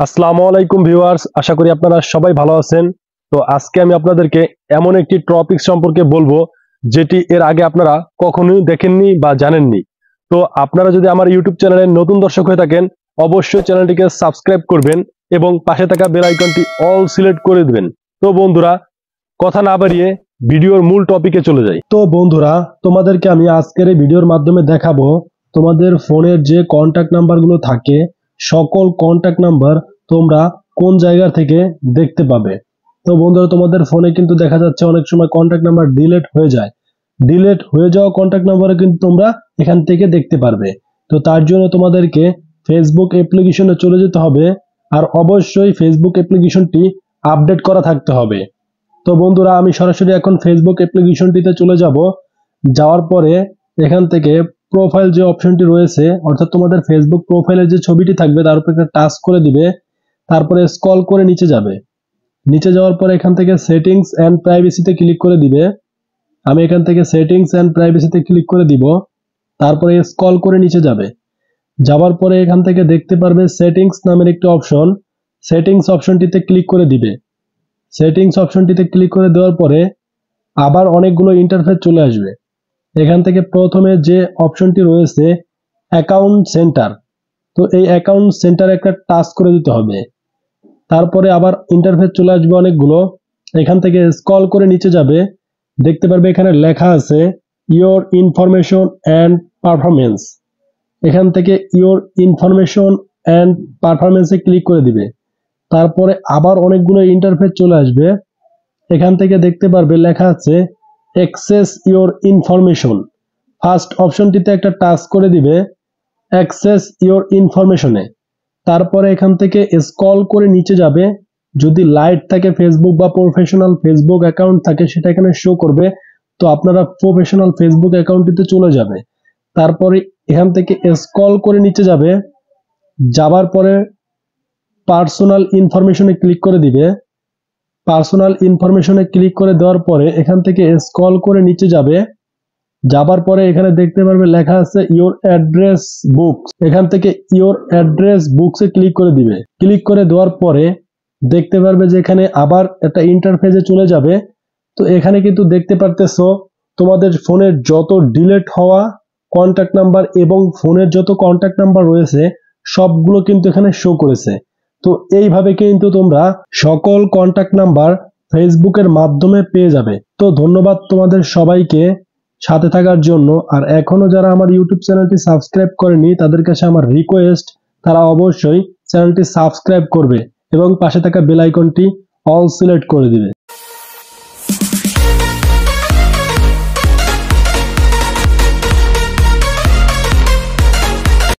আসসালামু আলাইকুম ভিউয়ার্স, আশা করি আপনারা সবাই ভালো আছেন। তো আজকে আমি আপনাদেরকে এমন একটি টপিক সম্পর্কে বলবো যেটি এর আগে আপনারা কখনোই দেখেননি বা জানেননি। তো আপনারা যদি আমার ইউটিউব চ্যানেলের নতুন দর্শক হয়ে থাকেন, অবশ্যই চ্যানেলটিকে সাবস্ক্রাইব করবেন এবং পাশে থাকা বেল আইকনটি অল সিলেক্ট করে দিবেন। তো বন্ধুরা, কথা না বাড়িয়ে ভিডিওর মূল টপিকে চলে যাই। তো বন্ধুরা, তোমাদেরকে আমি আজকের এই ভিডিওর মাধ্যমে দেখাবো তোমাদের ফোনের যে কন্ট্যাক্ট নাম্বারগুলো থাকে, সকল কন্ট্যাক্ট নাম্বার তোমরা কোন জায়গা থেকে দেখতে পাবে। তো বন্ধুরা, তোমাদের ফোনে কিন্তু দেখা যাচ্ছে অনেক সময় কন্ট্যাক্ট নাম্বার ডিলিট হয়ে যায়। ডিলিট হয়ে যাওয়া কন্ট্যাক্ট নাম্বারে কিন্তু তোমরা এখান থেকে দেখতে পারবে। তো তার জন্য তোমাদেরকে ফেসবুক অ্যাপ্লিকেশনে চলে যেতে হবে, আর অবশ্যই ফেসবুক অ্যাপ্লিকেশনটি আপডেট করা থাকতে হবে। তো বন্ধুরা, আমি সরাসরি এখন ফেসবুক অ্যাপ্লিকেশনটিতে চলে যাব। যাওয়ার পরে এখান থেকে প্রোফাইল যে অপশনটি রয়েছে, অর্থাৎ তোমাদের ফেসবুক প্রোফাইলের যে ছবিটি থাকবে তার উপর একটা টাচ করে দিবে। তারপরে স্ক্রল করে নিচে যাবে। নিচে যাওয়ার পরে এখান থেকে সেটিংস অ্যান্ড প্রাইভেসিতে ক্লিক করে দিবে। আমি এখান থেকে সেটিংস অ্যান্ড প্রাইভেসিতে ক্লিক করে দিব। তারপরে স্ক্রল করে নিচে যাবে। যাওয়ার পরে এখান থেকে দেখতে পারবে সেটিংস নামের একটি অপশন। সেটিংস অপশনটিতে ক্লিক করে দিবে। সেটিংস অপশনটিতে ক্লিক করে দেওয়ার পরে আবার অনেকগুলো ইন্টারফেস চলে আসবে। এখান থেকে প্রথমে যে অপশনটি রয়েছে অ্যাকাউন্ট সেন্টার, তো এই অ্যাকাউন্ট সেন্টারে একটা টাচ করে দিতে হবে। তারপরে আবার ইন্টারফেস চলে আসবে অনেকগুলো। এখান থেকে স্ক্রল করে নিচে যাবে। দেখতে পারবে এখানে লেখা আছে ইওর ইনফরমেশন অ্যান্ড পারফরমেন্স। এখান থেকে ইওর ইনফরমেশন অ্যান্ড পারফরমেন্সে ক্লিক করে দিবে। তারপরে আবার অনেকগুলো ইন্টারফেস চলে আসবে। এখান থেকে দেখতে পারবে লেখা আছে অ্যাক্সেস ইওর ইনফরমেশন। ফার্স্ট অপশনটিতে একটা টাচ করে দিবে অ্যাক্সেস ইওর ইনফরমেশনে। তারপরে এখান থেকে স্ক্রল করে নিচে যাবে। যদি লাইট থাকে ফেসবুক বা প্রফেশনাল ফেসবুক অ্যাকাউন্ট থাকে, সেটা এখানে শো করবে। তো আপনারা প্রফেশনাল ফেসবুক অ্যাকাউন্টটিতে চলে যাবে। তারপরে এখান থেকে স্ক্রল করে নিচে যাবে। যাবার পরে পার্সোনাল ইনফরমেশনে ক্লিক করে দিবে। পার্সোনাল ইনফরমেশনে ক্লিক করে দেওয়ার পরে এখান থেকে স্ক্রল করে নিচে যাবে। যাবার পরে এখানে দেখতে পারবে লেখা আছে ইওর অ্যাড্রেস বুকস। এখান থেকে ইওর অ্যাড্রেস বুকসে ক্লিক করে দিবে। ক্লিক করে দেওয়ার পরে দেখতে পারবে যে এখানে আবার একটা ইন্টারফেসে চলে যাবে। তো এখানে কিন্তু দেখতে পারতেছো তোমাদের ফোনের যত ডিলিট হওয়া কন্ট্যাক্ট নাম্বার এবং ফোনের যত কন্ট্যাক্ট নাম্বার রয়েছে সবগুলো কিন্তু এখানে শো করেছে। তো এইভাবে কিন্তু তোমরা সকল কন্ট্যাক্ট নাম্বার ফেসবুকের মাধ্যমে পেয়ে যাবে। তো ধন্যবাদ তোমাদের সবাইকে সাথে থাকার জন্য। আর এখনো যারা আমার ইউটিউব চ্যানেলটি সাবস্ক্রাইব করেনি, তাদের কাছে আমার রিকোয়েস্ট, তারা অবশ্যই চ্যানেলটি সাবস্ক্রাইব করবে এবং পাশে থাকা বেল আইকনটি অল সিলেক্ট করে দিবে।